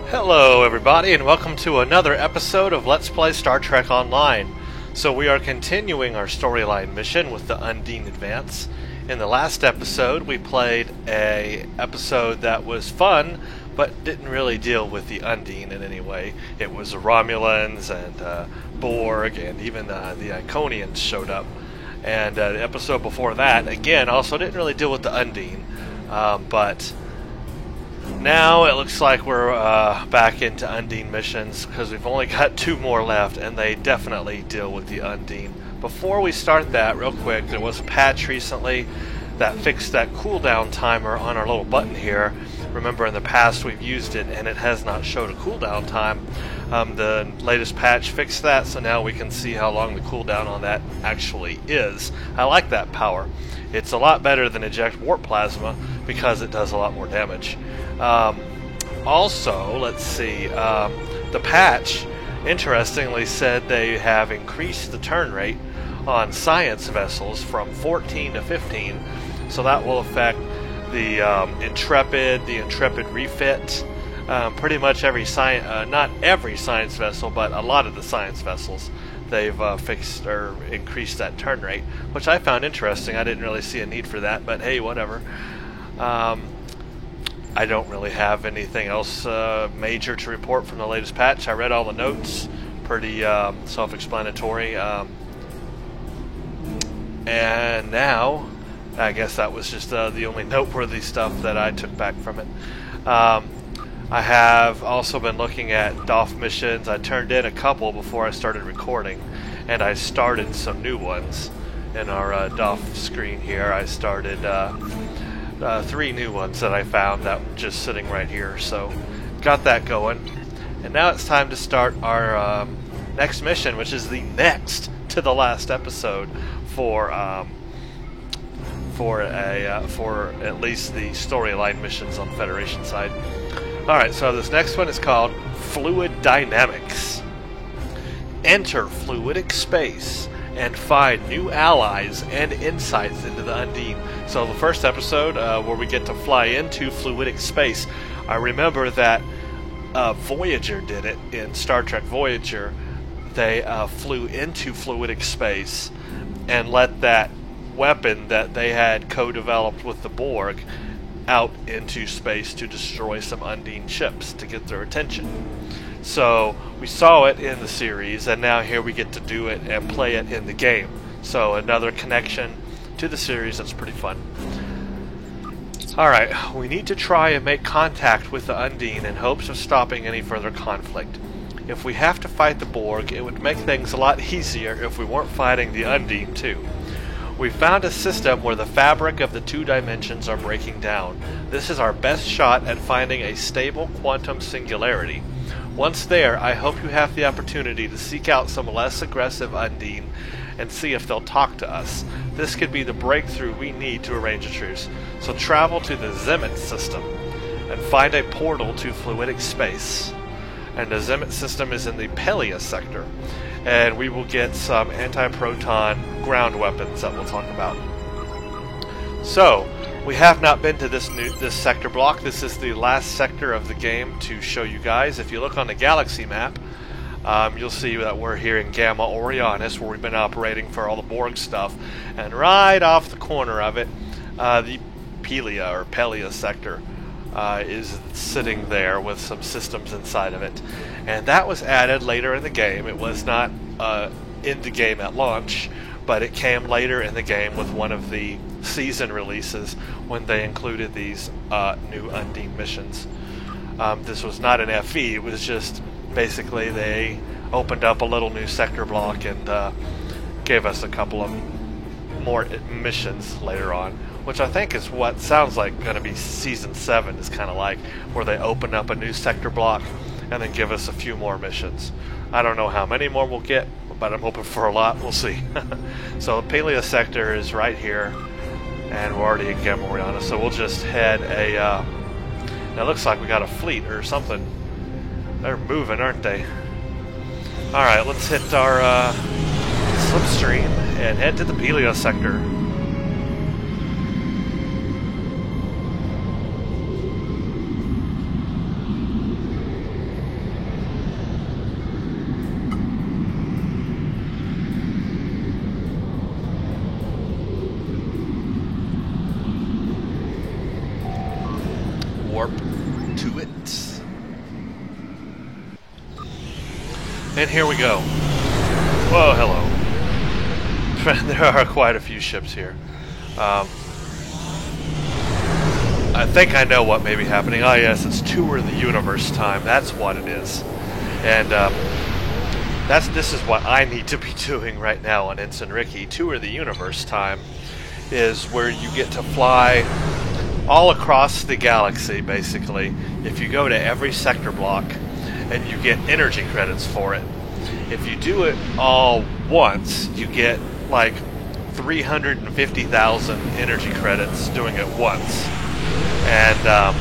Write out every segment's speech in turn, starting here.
Hello everybody and welcome to another episode of Let's Play Star Trek Online. So we are continuing our storyline mission with the Undine Advance. In the last episode we played a episode that was fun but didn't really deal with the Undine in any way. It was the Romulans and Borg and even the Iconians showed up. And the episode before that, again, also didn't really deal with the Undine. But now it looks like we're back into Undine missions because we've only got 2 more left and they definitely deal with the Undine. Before we start that, real quick, there was a patch recently that fixed that cooldown timer on our little button here. Remember in the past we've used it and it has not showed a cooldown time. The latest patch fixed that, so now we can see how long the cooldown on that actually is. I like that power. It's a lot better than eject warp plasma because it does a lot more damage. Also, let's see, the patch interestingly said they have increased the turn rate on science vessels from 14 to 15, so that will affect the Intrepid refit, pretty much every not every science vessel, but a lot of the science vessels. They've fixed or increased that turn rate, which I found interesting. I didn't really see a need for that, but hey, whatever. I don't really have anything else major to report from the latest patch. I read all the notes, pretty self-explanatory. And now, I guess that was just the only noteworthy stuff that I took back from it. I have also been looking at DOF missions. I turned in a couple before I started recording, and I started some new ones in our DOF screen here. I started 3 new ones that I found that were just sitting right here, so got that going. And now it's time to start our next mission, which is the next to the last episode for at least the storyline missions on the Federation side. Alright, so this next one is called Fluid Dynamics. Enter fluidic space and find new allies and insights into the Undine. So the first episode, where we get to fly into fluidic space, I remember that Voyager did it in Star Trek Voyager. They flew into fluidic space and let that weapon that they had co-developed with the Borg out into space to destroy some Undine ships to get their attention. So we saw it in the series, and now here we get to do it and play it in the game. So another connection to the series that's pretty fun. Alright, we need to try and make contact with the Undine in hopes of stopping any further conflict. If we have to fight the Borg, it would make things a lot easier if we weren't fighting the Undine too. We found a system where the fabric of the 2 dimensions are breaking down. This is our best shot at finding a stable quantum singularity. Once there, I hope you have the opportunity to seek out some less aggressive Undine and see if they'll talk to us. This could be the breakthrough we need to arrange a truce. So travel to the Zenit system and find a portal to fluidic space. And the Zenit system is in the Pelia sector. And we will get some anti-proton ground weapons that we'll talk about. So, we have not been to this sector block. This is the last sector of the game to show you guys. If you look on the galaxy map, you'll see that we're here in Gamma Orionis, where we've been operating for all the Borg stuff. And right off the corner of it, the Pelia sector is sitting there with some systems inside of it. And that was added later in the game. It was not in the game at launch, but it came later in the game with one of the season releases when they included these new Undine missions. This was not an FE, it was just basically they opened up a little new sector block and gave us a couple of more missions later on, which I think is what sounds like going to be Season 7 is kind of like, where they open up a new sector block and then give us a few more missions. I don't know how many more we'll get, but I'm hoping for a lot. We'll see. So the Pelia sector is right here, and we're already in Gamma Orionis, so we'll just head a... now it looks like we got a fleet or something. They're moving, aren't they? Alright, let's hit our slipstream and head to the Pelia sector. warp to it. And here we go. Whoa, hello. There are quite a few ships here. I think I know what may be happening. Oh yes, it's Tour of the Universe time. That's what it is. And this is what I need to be doing right now on Ensign Ricky. Tour of the Universe time is where you get to fly all across the galaxy, basically, if you go to every sector block, and you get energy credits for it. If you do it all once, you get like 350,000 energy credits doing it once. And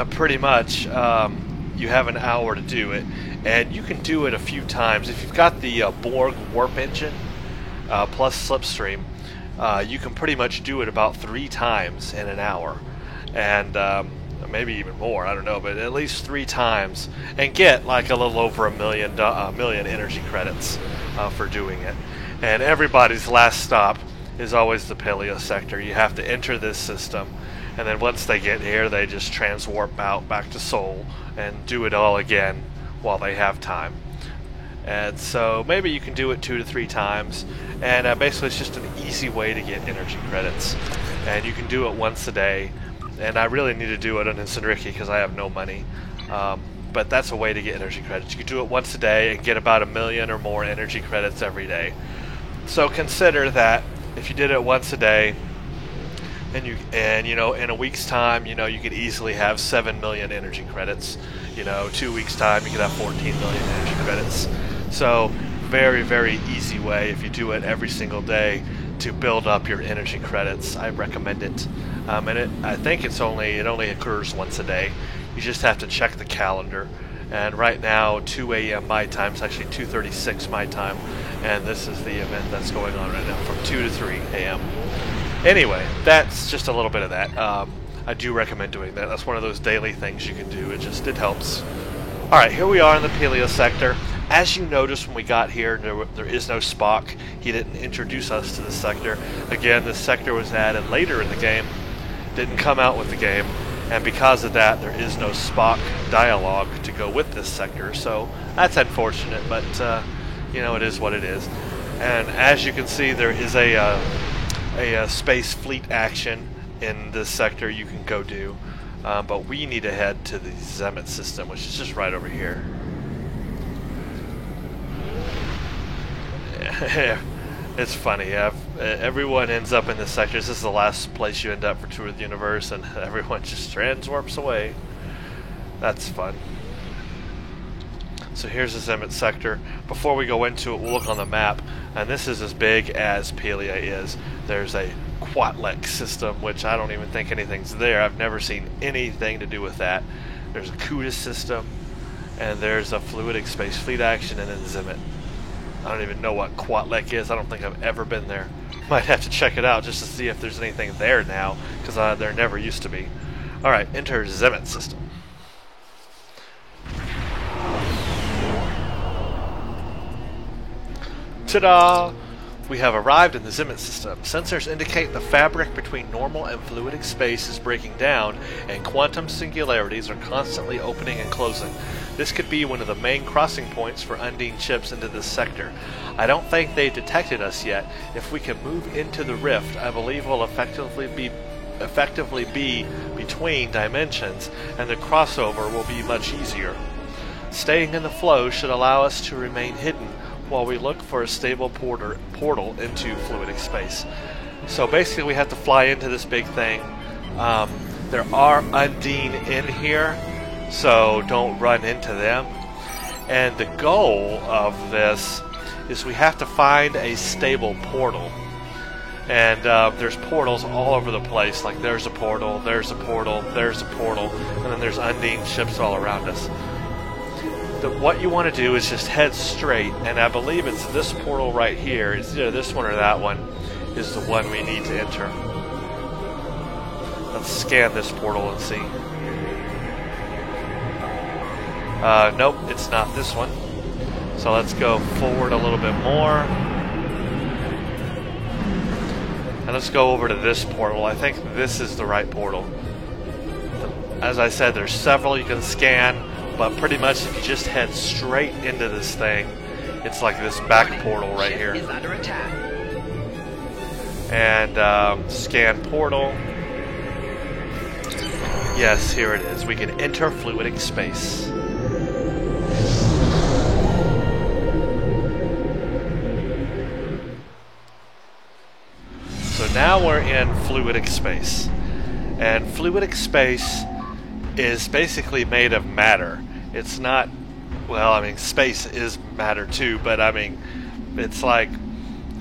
pretty much you have an hour to do it, and you can do it a few times. If you've got the Borg warp engine plus slipstream, you can pretty much do it about 3 times in an hour, and maybe even more, I don't know, but at least 3 times, and get like a little over a million energy credits for doing it. And everybody's last stop is always the Paleo sector. You have to enter this system, and then once they get here, they just transwarp out back to Sol and do it all again while they have time. And so maybe you can do it 2 to 3 times, and basically it's just an easy way to get energy credits. And you can do it once a day, and I really need to do it on Ensign Ricky because I have no money. But that's a way to get energy credits. You can do it once a day and get about 1 million or more energy credits every day. So consider that if you did it once a day, and you know, in a week's time, you know, you could easily have 7 million energy credits. You know, 2 weeks time, you could have 14 million energy credits. So very, very easy way if you do it every single day to build up your energy credits. I recommend it. And I think it only occurs once a day. You just have to check the calendar. And right now, 2 a.m. my time, it's actually 2:36 my time, and this is the event that's going on right now from 2 to 3 a.m. Anyway, that's just a little bit of that. I do recommend doing that. That's one of those daily things you can do. It helps. Alright, here we are in the Paleo sector. As you noticed when we got here, there is no Spock. He didn't introduce us to this sector. Again, this sector was added later in the game. Didn't come out with the game. And because of that, there is no Spock dialogue to go with this sector. So that's unfortunate, but you know, it is what it is. And as you can see, there is a space fleet action in this sector you can go do. But we need to head to the Zemet system, which is just right over here. It's funny. Everyone ends up in this sector. This is the last place you end up for Tour of the Universe, and everyone just transwarps away. That's fun. So here's the Zemet sector. Before we go into it, we'll look on the map, and this is as big as Palea is. There's a Quatlek system, which I don't even think anything's there. I've never seen anything to do with that. There's a Kudus system, and there's a Fluidic Space Fleet action, and then Zemet. I don't even know what Quatlek is. I don't think I've ever been there. Might have to check it out just to see if there's anything there now, because there never used to be. Alright, enter Zemet system. Ta-da! We have arrived in the Zemet system. Sensors indicate the fabric between normal and fluidic space is breaking down, and quantum singularities are constantly opening and closing. This could be one of the main crossing points for Undine ships into this sector. I don't think they detected us yet. If we can move into the rift, I believe we'll effectively be between dimensions, and the crossover will be much easier. Staying in the flow should allow us to remain hidden while we look for a stable portal into fluidic space. So basically we have to fly into this big thing. There are Undine in here, so don't run into them. And the goal of this is we have to find a stable portal. And there's portals all over the place. Like there's a portal, there's a portal, there's a portal, and then there's Undine ships all around us. What you want to do is just head straight, and I believe it's this portal right here. It's either this one or that one is the one we need to enter. Let's scan this portal and see. Nope, it's not this one. So let's go forward a little bit more. And let's go over to this portal. I think this is the right portal. As I said, there's several you can scan, but pretty much if you just head straight into this thing, it's like this back portal right here. Is under attack. And scan portal. Yes, here it is. We can enter fluidic space. So now we're in fluidic space. And fluidic space is basically made of matter. It's not, well, I mean, space is matter too, but I mean, it's like,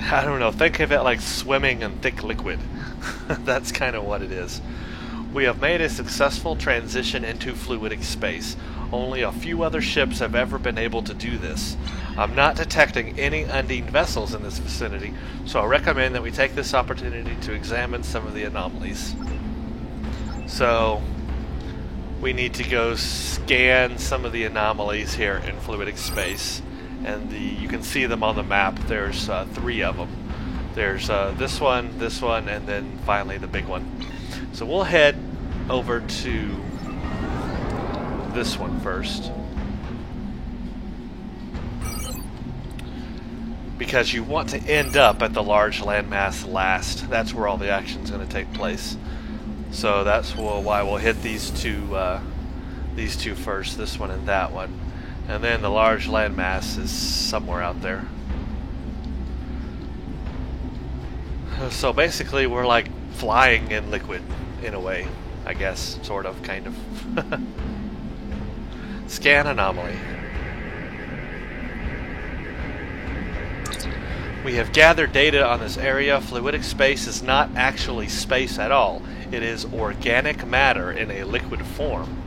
I don't know, think of it like swimming in thick liquid. That's kind of what it is. We have made a successful transition into fluidic space. Only a few other ships have ever been able to do this. I'm not detecting any Undine vessels in this vicinity, so I recommend that we take this opportunity to examine some of the anomalies. So, we need to go scan some of the anomalies here in fluidic space. And you can see them on the map. There's 3 of them. There's this one, and then finally the big one. So we'll head over to this one first. Because you want to end up at the large landmass last. That's where all the action's going to take place. So that's why we'll hit these two first, this one and that one. And then the large landmass is somewhere out there. So basically we're like flying in liquid, in a way, I guess, sort of, kind of. Scan anomaly. We have gathered data on this area. Fluidic space is not actually space at all. It is organic matter in a liquid form.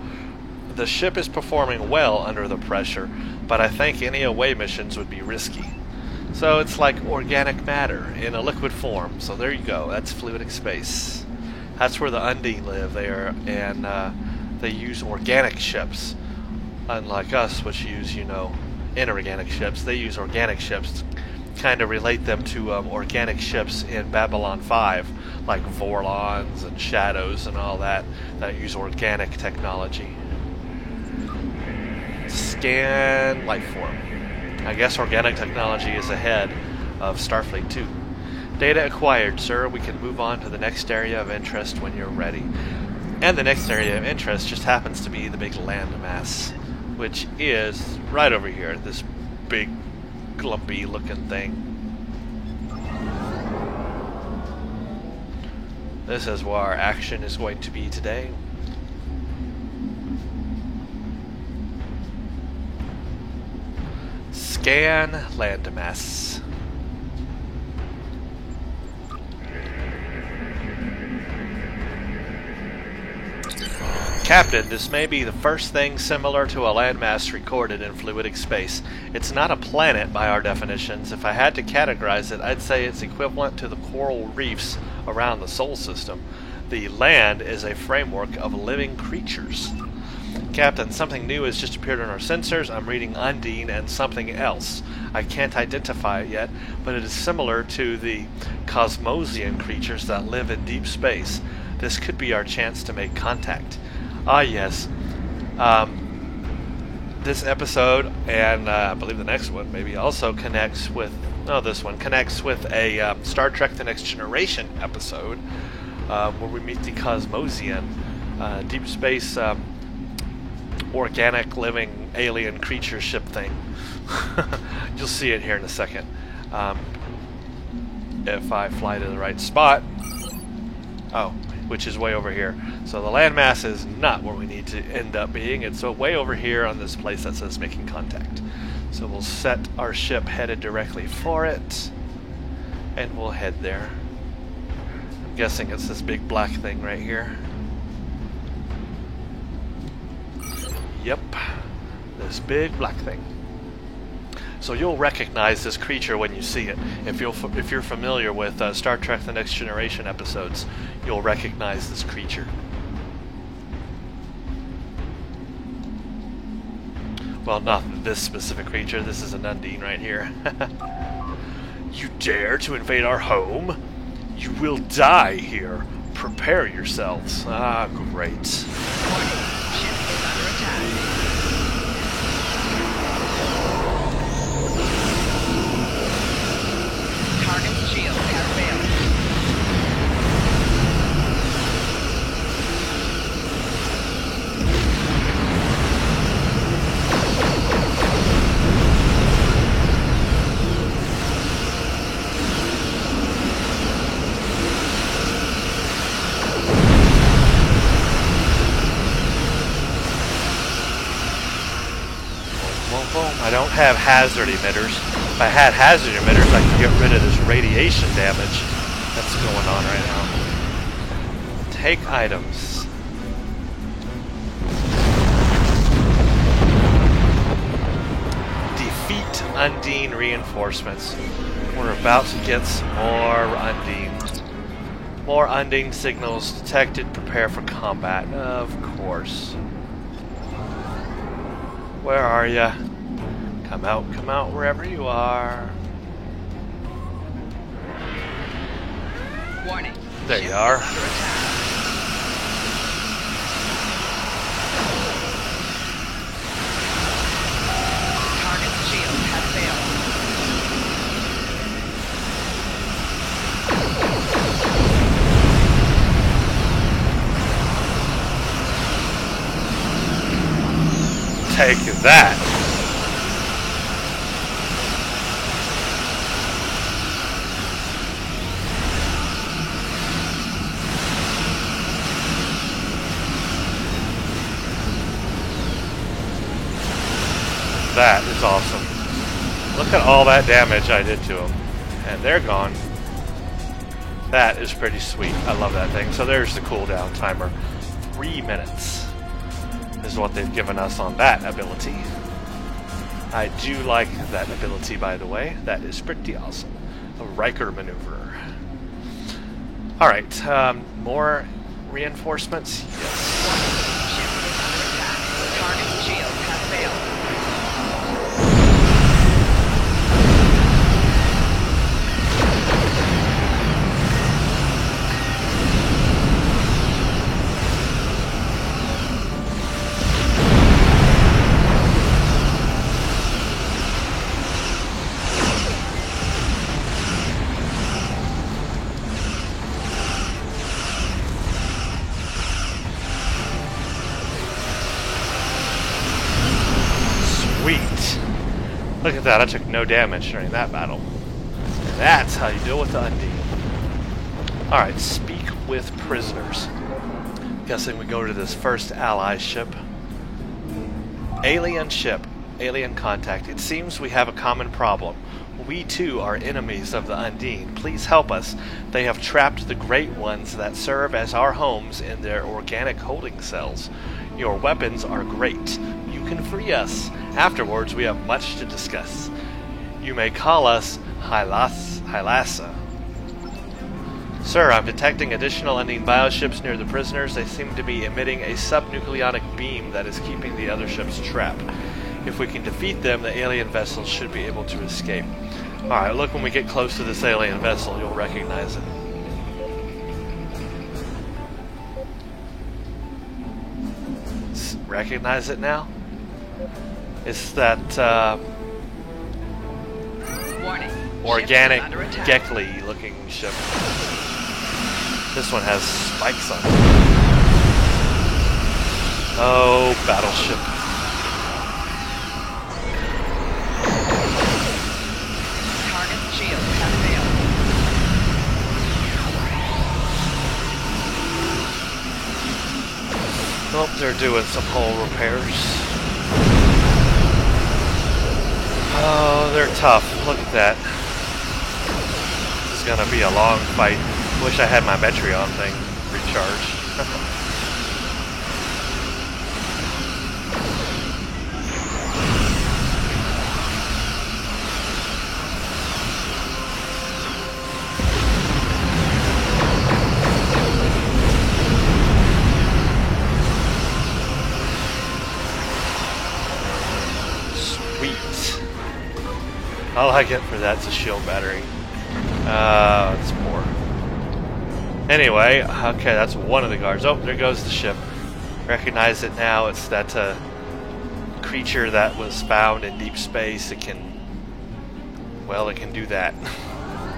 The ship is performing well under the pressure, but I think any away missions would be risky. So it's like organic matter in a liquid form. So there you go. That's fluidic space. That's where the Undine live there, and they use organic ships. Unlike us, which use, you know, inorganic ships, they use organic ships. Kind of relate them to organic ships in Babylon 5, like Vorlons and Shadows and all that use organic technology. Scan lifeform. I guess organic technology is ahead of Starfleet 2. Data acquired, sir. We can move on to the next area of interest when you're ready. And the next area of interest just happens to be the big landmass, which is right over here, this big clumpy looking thing. This is where our action is going to be today. Scan landmass. Captain, this may be the first thing similar to a landmass recorded in fluidic space. It's not a planet by our definitions. If I had to categorize it, I'd say it's equivalent to the coral reefs around the Sol system. The land is a framework of living creatures. Captain, something new has just appeared on our sensors. I'm reading Undine and something else. I can't identify it yet, but it is similar to the Cosmosian creatures that live in deep space. This could be our chance to make contact. Ah, yes. This episode, and I believe the next one maybe, also connects with... No, this one connects with a Star Trek The Next Generation episode where we meet the Cosmosian deep space organic living alien creature ship thing. You'll see it here in a second. If I fly to the right spot. Oh, which is way over here. So the landmass is not where we need to end up being. It's way over here on this place that says making contact. So we'll set our ship headed directly for it, and we'll head there. I'm guessing it's this big black thing right here. Yep, this big black thing. So you'll recognize this creature when you see it. If you're familiar with Star Trek The Next Generation episodes, you'll recognize this creature. Well, not this specific creature. This is an Undine right here. You dare to invade our home? You will die here. Prepare yourselves. Ah, great. Warning, ship is under attack. Target's shield has failed. I don't have hazard emitters. If I had hazard emitters, I could get rid of this radiation damage that's going on right now. Take items. Defeat Undine reinforcements. We're about to get some more Undine. More Undine signals detected. Prepare for combat. Of course. Where are ya? Come out wherever you are. Warning. There ship you are. is under attack. Target's shield has failed. Take that. That is awesome. Look at all that damage I did to them. And they're gone. That is pretty sweet. I love that thing. So there's the cooldown timer. 3 minutes is what they've given us on that ability. I do like that ability, by the way. That is pretty awesome. A Riker maneuver. Alright, more reinforcements? Yes. Ship is under attack. Target's shield has failed. Look at that, I took no damage during that battle. And that's how you deal with the Undine. Alright, speak with prisoners. Guessing we go to this first ally ship. Alien ship. Alien contact. It seems we have a common problem. We too are enemies of the Undine. Please help us. They have trapped the Great Ones that serve as our homes in their organic holding cells. Your weapons are great. You can free us. Afterwards, we have much to discuss. You may call us Hylassa. Sir, I'm detecting additional Undine bioships near the prisoners. They seem to be emitting a subnucleonic beam that is keeping the other ships trapped. If we can defeat them, the alien vessels should be able to escape. Alright, look, when we get close to this alien vessel, you'll recognize it. Recognize it now? It's that Warning. organic Ship is under attack. Gekly looking ship. This one has spikes on it. Oh, battleship. Target's shield has failed. Oh, they're doing some hull repairs. Oh, they're tough. Look at that. This is gonna be a long fight. Wish I had my Metreon thing recharged. All I get for that's a shield battery. It's poor. Anyway, okay, that's one of the guards. Oh, there goes the ship. Recognize it now. It's that creature that was found in deep space. It can, well, it can do that,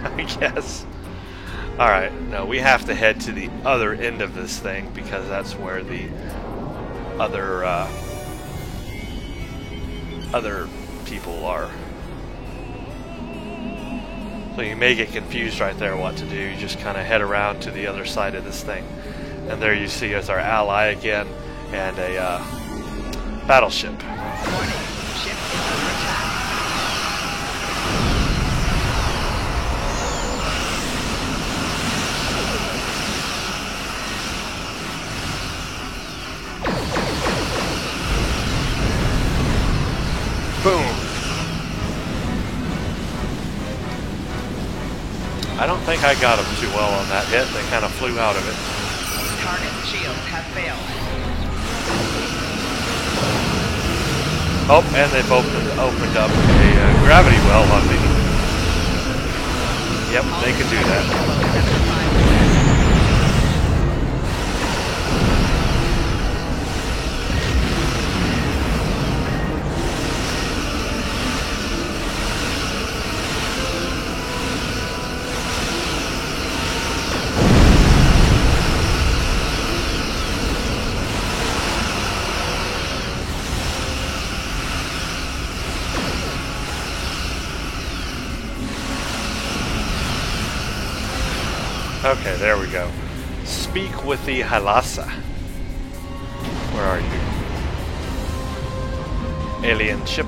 I guess. Alright, no, we have to head to the other end of this thing because that's where the other people are. So you may get confused right there what to do. You just kind of head around to the other side of this thing. And there you see is our ally again and a battleship. Warning. Ship is under attack. Boom. I don't think I got them too well on that hit. They kind of flew out of it. Target's shields have failed. Oh, and they've opened up a gravity well on me. Yep, they can do that. Okay, there we go. Speak with the Halassa. Where are you? Alien ship.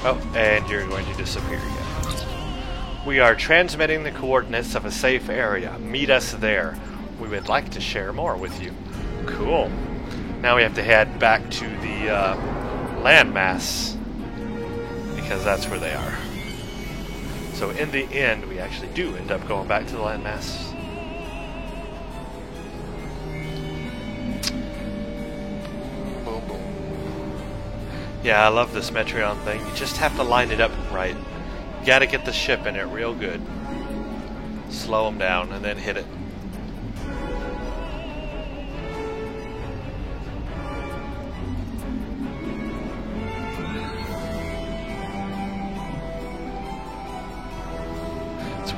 Oh, and you're going to disappear again. We are transmitting the coordinates of a safe area. Meet us there. We would like to share more with you. Cool. Now we have to head back to the landmass because that's where they are. So in the end, we actually do end up going back to the landmass. Boom, boom. Yeah, I love this Metreon thing. You just have to line it up right. You gotta get the ship in it real good. Slow them down and then hit it.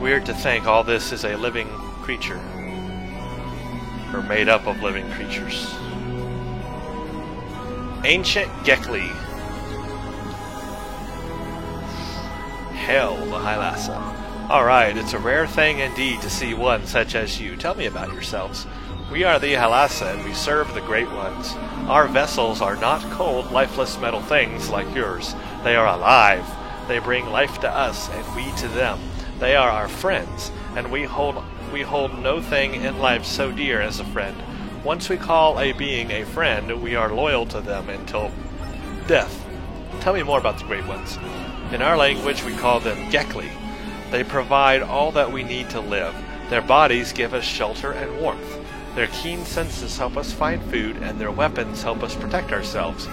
Weird to think all this is a living creature, or made up of living creatures. Ancient Gekli. Hail the Halassa. Alright, it's a rare thing indeed to see one such as you. Tell me about yourselves. We are the Halassa, and we serve the Great Ones. Our vessels are not cold, lifeless metal things like yours. They are alive. They bring life to us, and we to them. They are our friends, and we hold no thing in life so dear as a friend. Once we call a being a friend, we are loyal to them until death. Tell me more about the Great Ones. In our language, we call them Gekli. They provide all that we need to live. Their bodies give us shelter and warmth. Their keen senses help us find food, and their weapons help us protect ourselves.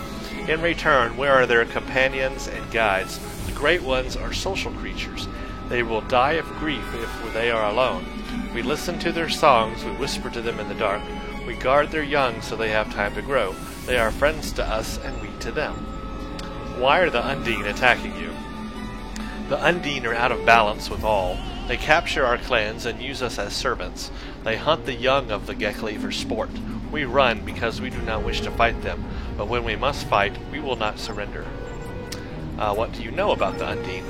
In return, we are their companions and guides. The Great Ones are social creatures. They will die of grief if they are alone. We listen to their songs, we whisper to them in the dark. We guard their young so they have time to grow. They are friends to us and we to them. Why are the Undine attacking you? The Undine are out of balance with all. They capture our clans and use us as servants. They hunt the young of the Gekli for sport. We run because we do not wish to fight them, but when we must fight, we will not surrender. What do you know about the Undine?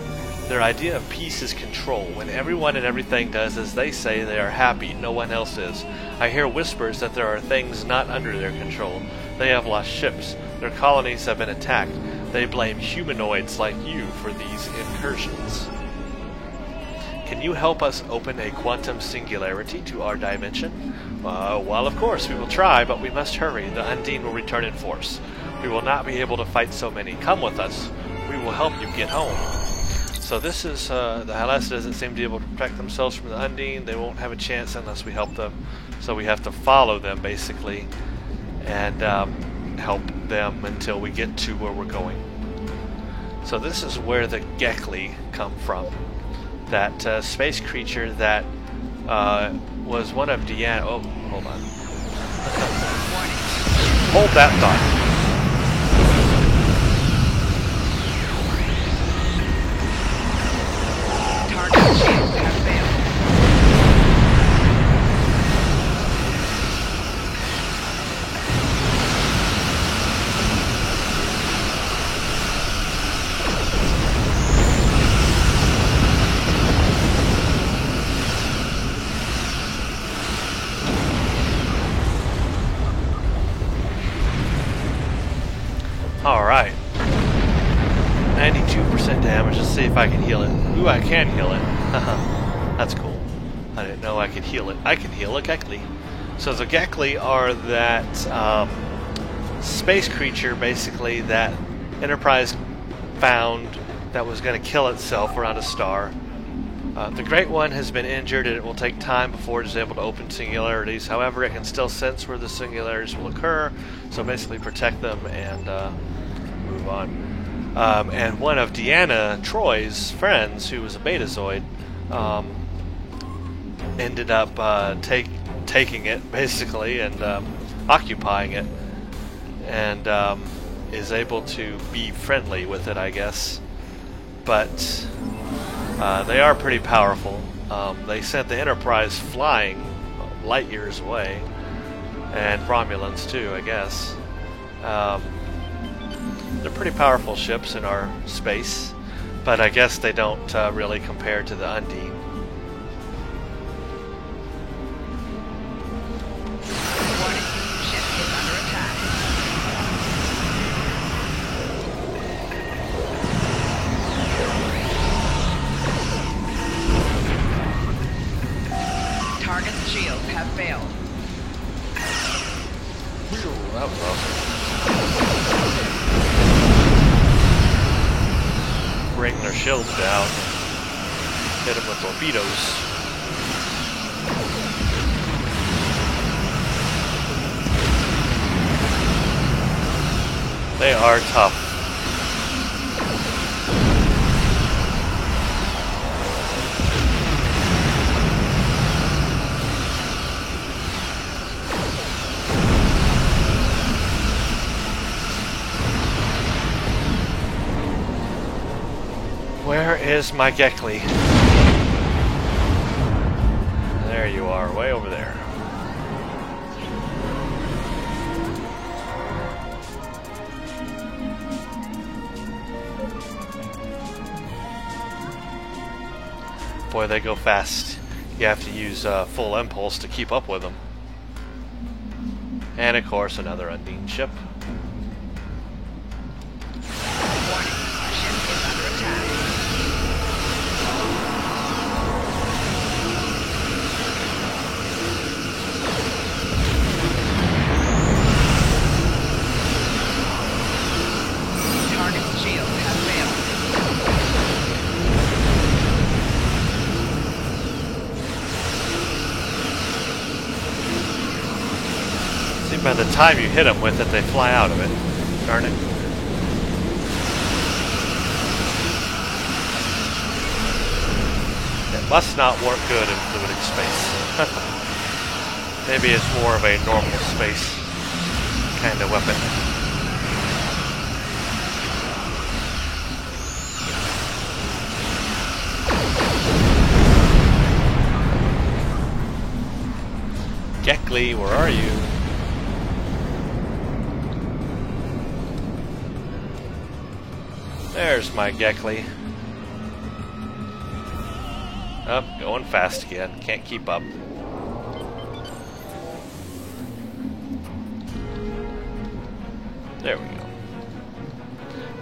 Their idea of peace is control. When everyone and everything does as they say, they are happy. No one else is. I hear whispers that there are things not under their control. They have lost ships. Their colonies have been attacked. They blame humanoids like you for these incursions. Can you help us open a quantum singularity to our dimension? Well, of course, we will try, but we must hurry. The Undine will return in force. We will not be able to fight so many. Come with us. We will help you get home. So this is, the Halassa doesn't seem to be able to protect themselves from the Undine. They won't have a chance unless we help them. So we have to follow them, basically, and help them until we get to where we're going. So this is where the Gekli come from. that space creature that was one of Deanna. Oh, hold on. Warning. Hold that thought. Target shields have failed. Alright. 92% damage. Let's see if I can heal it. Ooh, I can heal it. That's cool. I didn't know I could heal it. I can heal a Gekli. So the Gekli are that space creature, basically, that Enterprise found that was going to kill itself around a star. The Great One has been injured and it will take time before it is able to open singularities. However, it can still sense where the singularities will occur, so basically protect them and move on. And one of Deanna Troy's friends, who was a Betazoid, ended up taking it, basically, and occupying it, and is able to be friendly with it, I guess. But they are pretty powerful. They sent the Enterprise flying light years away, and Romulans too, I guess. They're pretty powerful ships in our space, but I guess they don't really compare to the Undine. Warning. Ship is under attack. Target's shields have failed. Ooh, that was awesome. Bring their shields down. Hit them with torpedoes. They are tough. Where is my Gekli? There you are, way over there. Boy, they go fast. You have to use full impulse to keep up with them. And of course, another Undine ship. Warning. Ship is under attack. Target's shields have failed. See, by the time you hit them with it, they fly out of it. Darn it. It must not work good in fluidic space. Maybe it's more of a normal space kind of weapon. Gekli, where are you? There's my Gekli. Oh, going fast again. Can't keep up. There we go.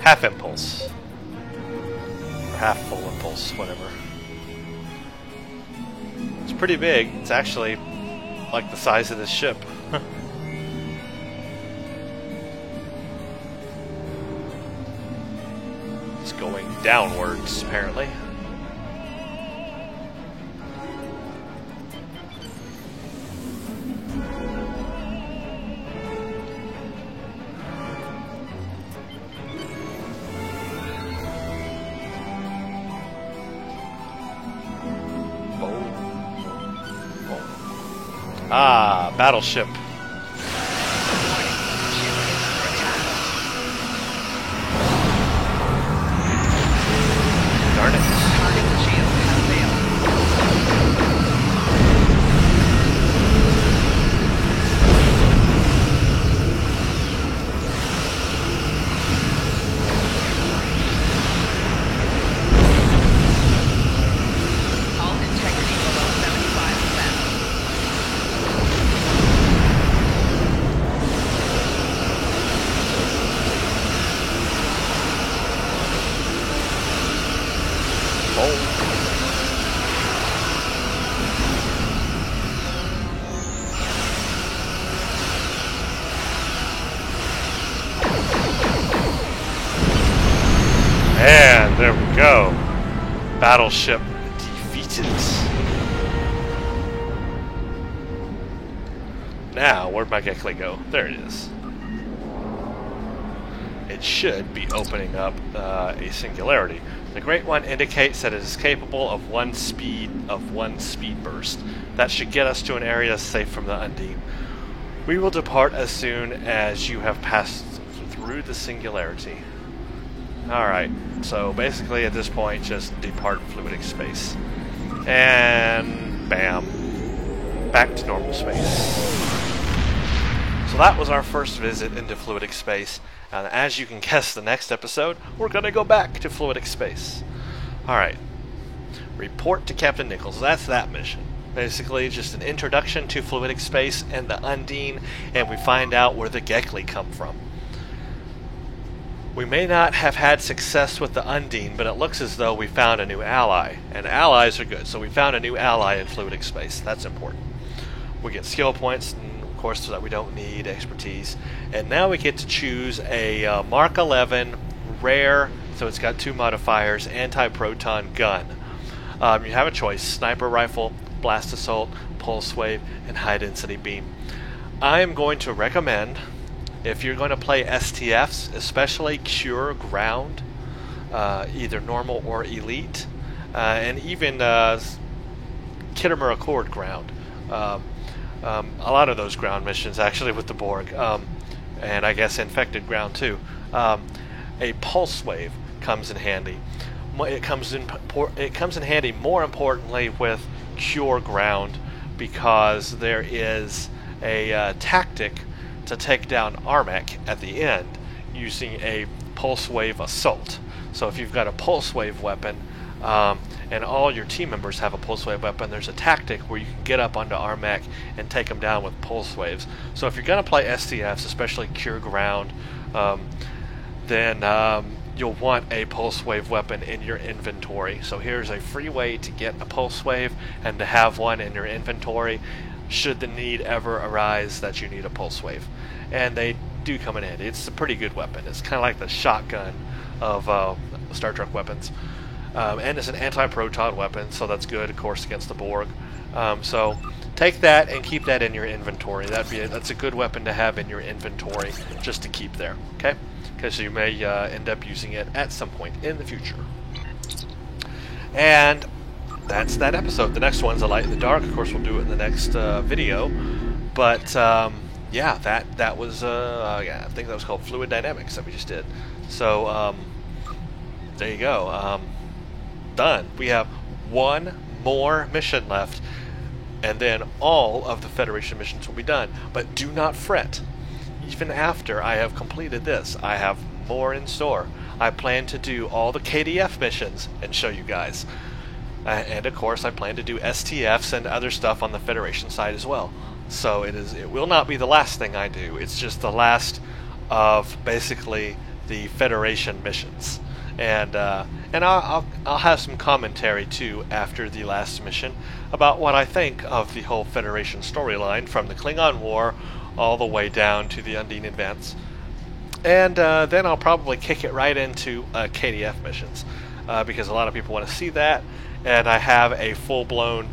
Half impulse. Or half full impulse, whatever. It's pretty big. It's actually like the size of this ship. It's going downwards, apparently. Ah, battleship. Ship is under attack. Darn it. Target's shield has failed. Hull integrity below 75%. And there we go. Battleship defeated. Now, where'd my Gekli go? There it is. It should be opening up a singularity. The Great One indicates that it is capable of one speed burst. That should get us to an area safe from the Undine. We will depart as soon as you have passed through the singularity. Alright, so basically at this point, just depart fluidic space. And bam. Back to normal space. So that was our first visit into fluidic space. And as you can guess, the next episode, we're going to go back to fluidic space. Alright. Report to Captain Nichols. That's that mission. Basically, just an introduction to fluidic space and the Undine, and we find out where the Gekli come from. We may not have had success with the Undine, but it looks as though we found a new ally. And allies are good, so we found a new ally in fluidic space. That's important. We get skill points, and of course, so that we don't need expertise. And now we get to choose a Mark 11 rare, so it's got 2 modifiers, anti-proton gun. You have a choice: sniper rifle, blast assault, pulse wave, and high density beam. I am going to recommend, if you're going to play STFs, especially Cure Ground, either normal or elite, and even Kittimer Accord Ground. A lot of those ground missions actually with the Borg, and I guess Infected Ground too. A pulse wave comes in handy. It comes in handy more importantly with Cure Ground, because there is a tactic to take down Armech at the end using a pulse wave assault. So if you've got a pulse wave weapon, and all your team members have a pulse wave weapon, there's a tactic where you can get up onto Armech and take them down with pulse waves. So if you're going to play STFs, especially Cure Ground, then you'll want a pulse wave weapon in your inventory. So here's a free way to get a pulse wave and to have one in your inventory should the need ever arise that you need a pulse wave. And they do come in handy. It's a pretty good weapon. It's kind of like the shotgun of Star Trek weapons. And it's an anti-proton weapon, so that's good, of course, against the Borg. So take that and keep that in your inventory. That's a good weapon to have in your inventory, just to keep there, okay? Because you may end up using it at some point in the future. And that's that episode. The next one's A Light in the Dark. Of course, we'll do it in the next video. But yeah, that was yeah, I think that was called Fluid Dynamics that we just did. So there you go. Done. We have one more mission left, and then all of the Federation missions will be done. But do not fret. Even after I have completed this, I have more in store. I plan to do all the KDF missions and show you guys. And of course, I plan to do STFs and other stuff on the Federation side as well. So it will not be the last thing I do. It's just the last of basically the Federation missions. And I'll have some commentary too after the last mission about what I think of the whole Federation storyline from the Klingon War all the way down to the Undine Advance. And then I'll probably kick it right into KDF missions, because a lot of people want to see that, and I have a full-blown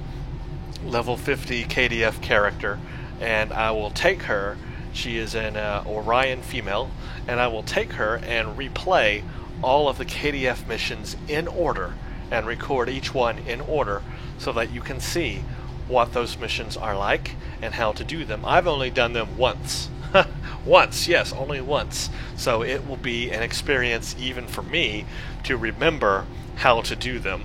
level 50 KDF character, and I will take her. She is an Orion female, and I will take her and replay all of the KDF missions in order and record each one in order so that you can see what those missions are like and how to do them. I've only done them once. Once, yes, only once. So it will be an experience even for me to remember how to do them.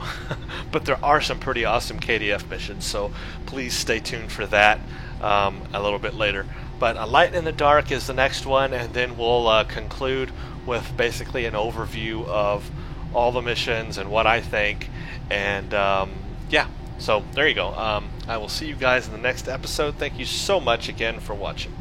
But there are some pretty awesome KDF missions, so please stay tuned for that a little bit later. But Light in the Dark is the next one, and then we'll conclude with basically an overview of all the missions and what I think. And yeah, so there you go. I will see you guys in the next episode. Thank you so much again for watching.